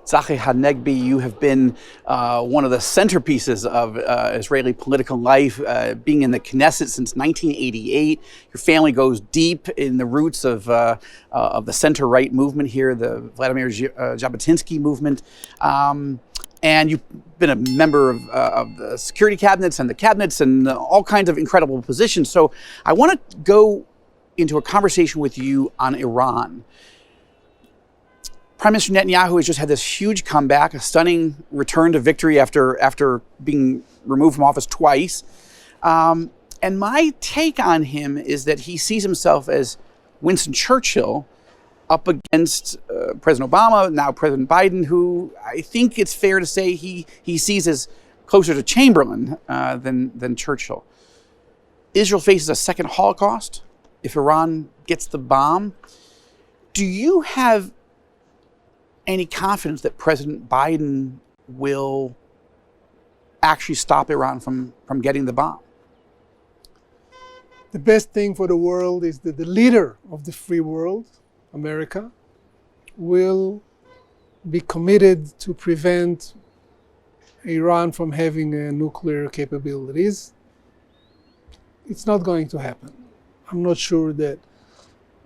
Tzachi Hanegbi, you have been one of the centerpieces of Israeli political life, being in the Knesset since 1988. Your family goes deep in the roots of the center-right movement here, the Vladimir Jabotinsky movement. And you've been a member of the security cabinets and the cabinets and all kinds of incredible positions. So I want to go into a conversation with you on Iran. Prime Minister Netanyahu has just had this huge comeback, a stunning return to victory after being removed from office twice. And my take on him is that he sees himself as Winston Churchill up against President Obama, now President Biden, who I think it's fair to say he sees as closer to Chamberlain than Churchill. Israel faces a second Holocaust if Iran gets the bomb. Do you have any confidence that President Biden will actually stop Iran from getting the bomb? The best thing for the world is that the leader of the free world, America, will be committed to prevent Iran from having nuclear capabilities. It's not going to happen. I'm not sure that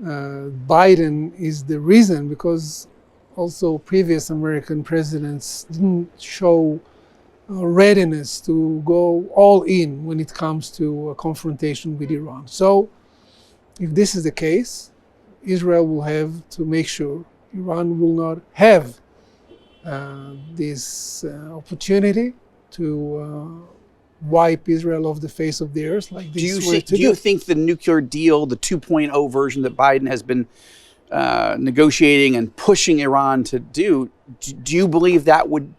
Biden is the reason, because also previous American presidents didn't show readiness to go all in when it comes to a confrontation with Iran. So if this is the case, Israel will have to make sure Iran will not have this opportunity to wipe Israel off the face of the earth like this. Do you think the nuclear deal, the 2.0 version that Biden has been negotiating and pushing Iran to do you believe that would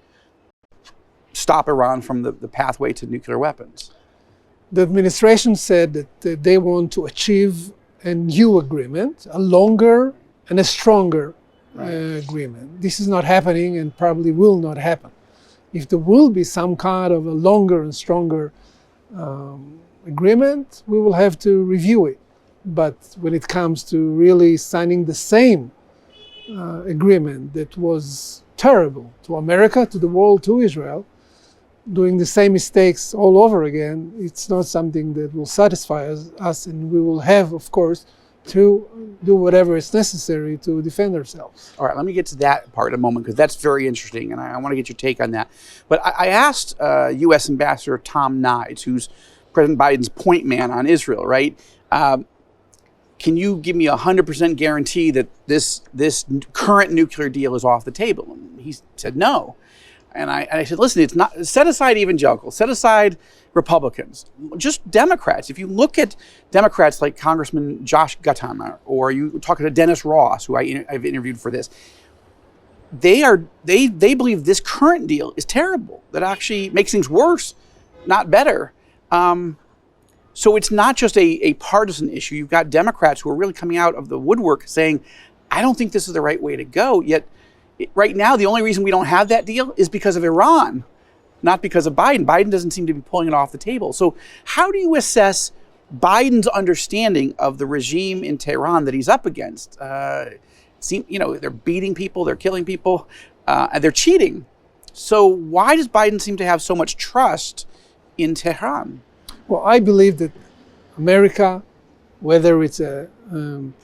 stop Iran from the pathway to nuclear weapons? The administration said that they want to achieve a new agreement, a longer and a stronger agreement. This is not happening and probably will not happen. If there will be some kind of a longer and stronger agreement, we will have to review it. But when it comes to really signing the same agreement that was terrible to America, to the world, to Israel, doing the same mistakes all over again, it's not something that will satisfy us, and we will have, of course, to do whatever is necessary to defend ourselves. All right, let me get to that part in a moment, because that's very interesting, and I want to get your take on that. But I asked U.S. Ambassador Tom Nides, who's President Biden's point man on Israel, right? Can you give me 100% guarantee that this current nuclear deal is off the table? And he said no. And I said, listen, it's not. Set aside evangelicals, set aside Republicans, just Democrats. If you look at Democrats like Congressman Josh Gatton, or you talk to Dennis Ross, who I've interviewed for this, they believe this current deal is terrible. That actually makes things worse, not better. So it's not just a partisan issue. You've got Democrats who are really coming out of the woodwork saying, I don't think this is the right way to go. Yet right now, the only reason we don't have that deal is because of Iran, not because of Biden. Biden doesn't seem to be pulling it off the table. So how do you assess Biden's understanding of the regime in Tehran that he's up against? They're beating people, they're killing people, and they're cheating. So why does Biden seem to have so much trust in Tehran? Well, I believe that America, whether it's a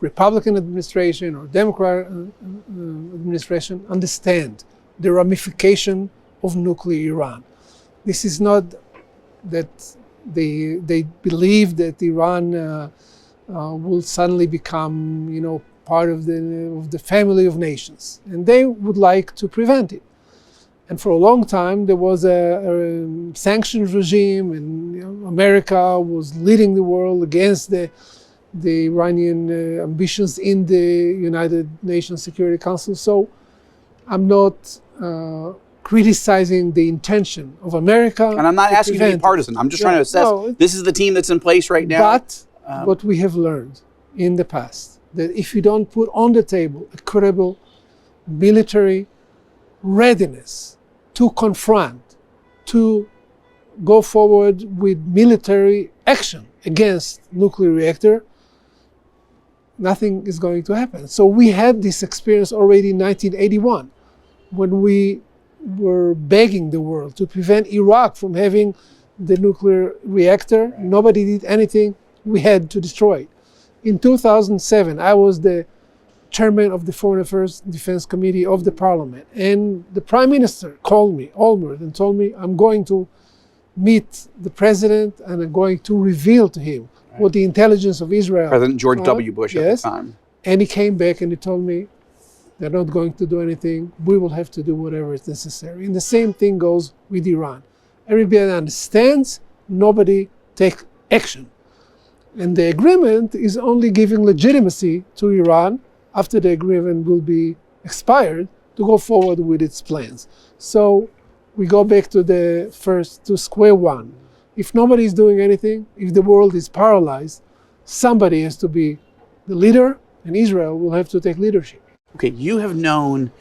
Republican administration or Democrat administration, understand the ramification of nuclear Iran. This is not that they believe that Iran will suddenly become, part of the family of nations, and they would like to prevent it. And for a long time, there was a sanctions regime, and America was leading the world against the Iranian ambitions in the United Nations Security Council. So I'm not criticizing the intention of America. And I'm not asking you to be partisan. I'm just trying to assess, this is the team that's in place right now. But what we have learned in the past, that if you don't put on the table a credible military readiness to confront, to go forward with military action against nuclear reactor, nothing is going to happen. So we had this experience already in 1981 when we were begging the world to prevent Iraq from having the nuclear reactor. Nobody did anything. We had to destroy it. In 2007, I was the chairman of the Foreign Affairs Defense Committee of the Parliament. And the Prime Minister called me, Olmert, and told me, I'm going to meet the president and I'm going to reveal to him what the intelligence of Israel. President George W. Bush at the time. And he came back and he told me, they're not going to do anything. We will have to do whatever is necessary. And the same thing goes with Iran. Everybody understands, nobody takes action. And the agreement is only giving legitimacy to Iran after the agreement will be expired to go forward with its plans. So we go back to square one. If nobody is doing anything, if the world is paralyzed, somebody has to be the leader, and Israel will have to take leadership. Okay, you have known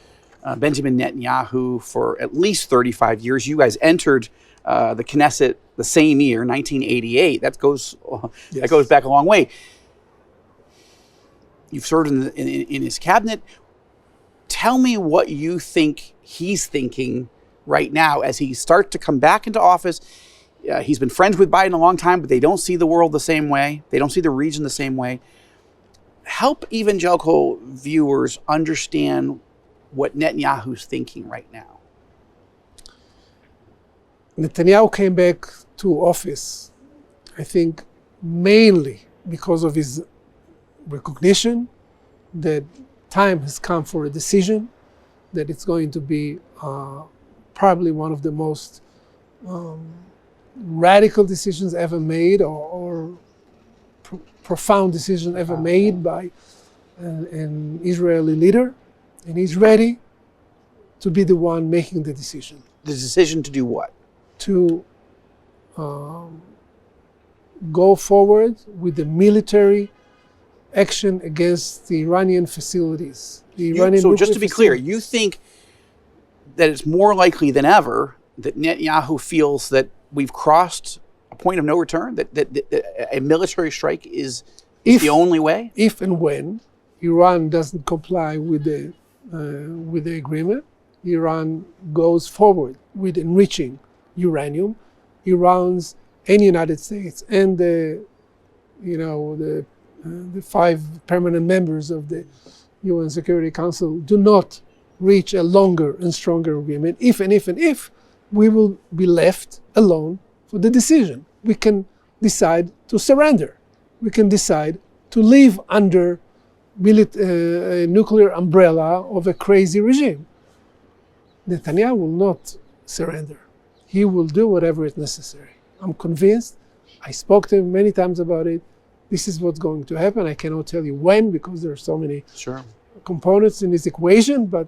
Benjamin Netanyahu for at least 35 years. You guys entered the Knesset the same year, 1988. That goes back a long way. You've served in his cabinet. Tell me what you think he's thinking right now as he starts to come back into office. He's been friends with Biden a long time, but they don't see the world the same way. They don't see the region the same way. Help evangelical viewers understand what Netanyahu's thinking right now. Netanyahu came back to office, I think, mainly because of his recognition that time has come for a decision, that it's going to be probably one of the most radical decisions ever made or profound decision ever made by an Israeli leader, and he's ready to be the one making the decision. The decision to do what? To go forward with the military action against the Iranian facilities. So just to be clear, you think that it's more likely than ever that Netanyahu feels that we've crossed a point of no return, that a military strike is the only way? If and when Iran doesn't comply with the agreement, Iran goes forward with enriching uranium. Iran's and United States and the 5 permanent members of the UN Security Council do not reach a longer and stronger agreement, if we will be left alone for the decision. We can decide to surrender. We can decide to live under a nuclear umbrella of a crazy regime. Netanyahu will not surrender. He will do whatever is necessary. I'm convinced. I spoke to him many times about it. This is what's going to happen. I cannot tell you when because there are so many components in this equation, but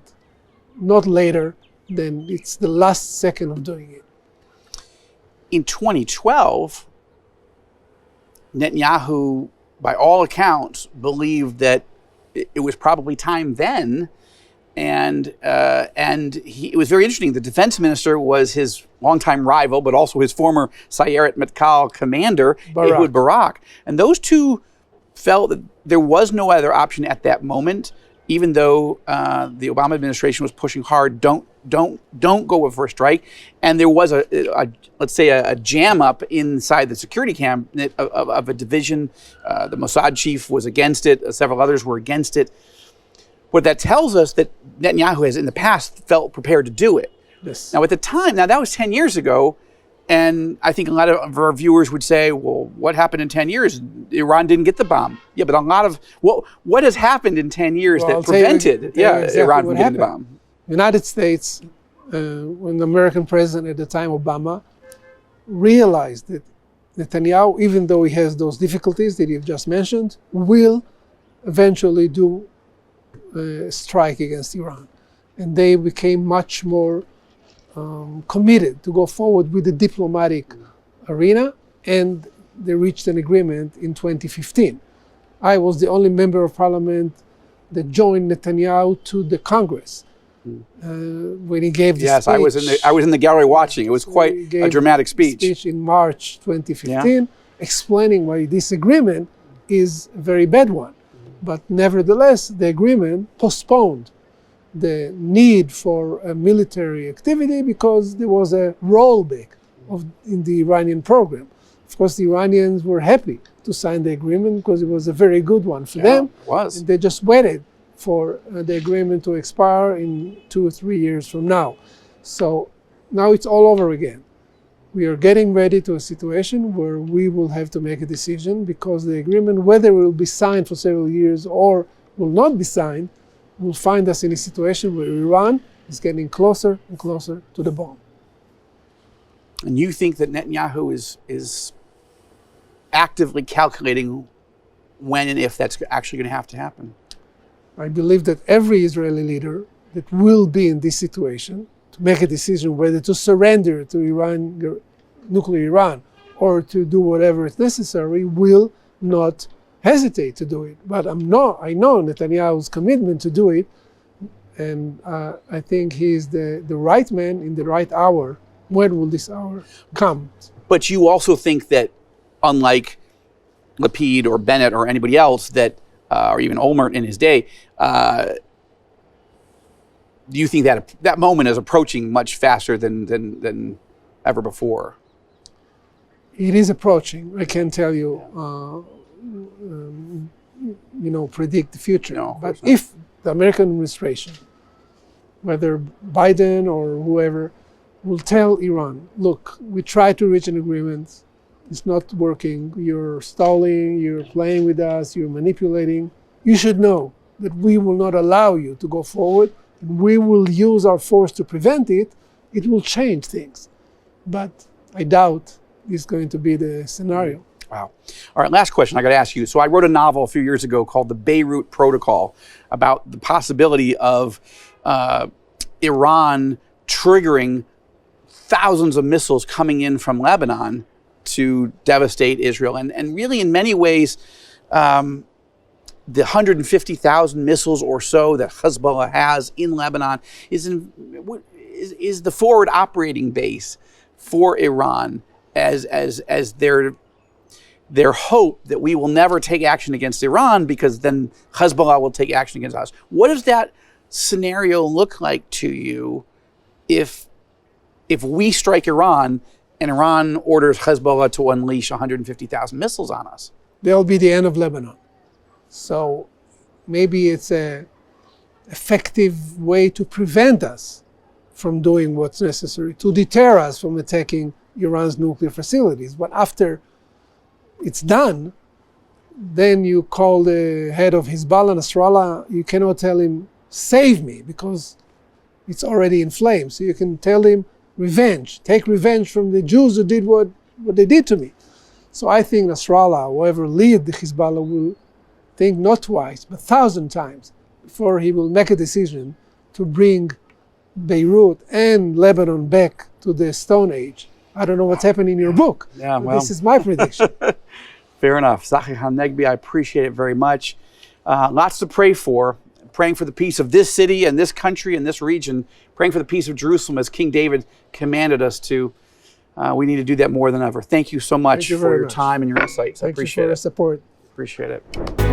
not later than it's the last second of doing it. In 2012, Netanyahu, by all accounts, believed that it was probably time then, and it was very interesting. The defense minister was his longtime rival, but also his former Sayeret Matkal commander, Ehud Barak. And those two felt that there was no other option at that moment, even though the Obama administration was pushing hard, don't go with first strike. And there was let's say a jam up inside the security cabinet of a division. The Mossad chief was against it. Several others were against it. What that tells us that Netanyahu has in the past felt prepared to do it. Yes. Now at the time, that was 10 years ago. And I think a lot of our viewers would say, well, what happened in 10 years? Iran didn't get the bomb. Yeah, but a lot of, what has happened in 10 years that prevented Iran from getting the bomb? United States, when the American president at the time, Obama, realized that Netanyahu, even though he has those difficulties that you've just mentioned, will eventually do a strike against Iran. And they became much more committed to go forward with the diplomatic arena, and they reached an agreement in 2015. I was the only member of parliament that joined Netanyahu to the Congress when he gave the speech. Yes, I was in the gallery watching. It was quite a dramatic speech. In March 2015, explaining why this agreement is a very bad one. But nevertheless, the agreement postponed the need for a military activity because there was a rollback in the Iranian program. Of course, the Iranians were happy to sign the agreement because it was a very good one for them. It was. And they just waited for the agreement to expire in 2 or 3 years from now. So now it's all over again. We are getting ready to a situation where we will have to make a decision because the agreement, whether it will be signed for several years or will not be signed, will find us in a situation where Iran is getting closer and closer to the bomb. And you think that Netanyahu is actively calculating when and if that's actually going to have to happen? I believe that every Israeli leader that will be in this situation to make a decision whether to surrender to Iran, nuclear Iran, or to do whatever is necessary will not hesitate to do it. But I know Netanyahu's commitment to do it, and I think he is the right man in the right hour. When will this hour come? But you also think that, unlike Lapid or Bennett or anybody else, that or even Olmert in his day, do you think that that moment is approaching much faster than ever before? It is approaching. I can't tell you, predict the future. No, but if the American administration, whether Biden or whoever, will tell Iran, look, we tried to reach an agreement. It's not working. You're stalling. You're playing with us. You're manipulating. You should know that we will not allow you to go forward. We will use our force to prevent it. It will change things. But I doubt it's going to be the scenario. Wow. All right, last question I got to ask you. So I wrote a novel a few years ago called The Beirut Protocol about the possibility of Iran triggering thousands of missiles coming in from Lebanon to devastate Israel. And really, in many ways, the 150,000 missiles or so that Hezbollah has in Lebanon is the forward operating base for Iran as their hope that we will never take action against Iran because then Hezbollah will take action against us. What does that scenario look like to you if we strike Iran and Iran orders Hezbollah to unleash 150,000 missiles on us? That'll be the end of Lebanon. So maybe it's an effective way to prevent us from doing what's necessary, to deter us from attacking Iran's nuclear facilities. But after it's done, then you call the head of Hezbollah, Nasrallah, you cannot tell him, save me, because it's already in flames. So you can tell him, revenge, take revenge from the Jews who did what they did to me. So I think Nasrallah, whoever lead the Hezbollah, will think not twice, but 1,000 times before he will make a decision to bring Beirut and Lebanon back to the Stone Age. I don't know what's happening in your book. Yeah, well, this is my prediction. Fair enough. Tzachi Hanegbi, I appreciate it very much. Lots to pray for. Praying for the peace of this city and this country and this region. Praying for the peace of Jerusalem as King David commanded us to. We need to do that more than ever. Thank you so much for your time and your insights. I appreciate it. Thank you for your support. Appreciate it.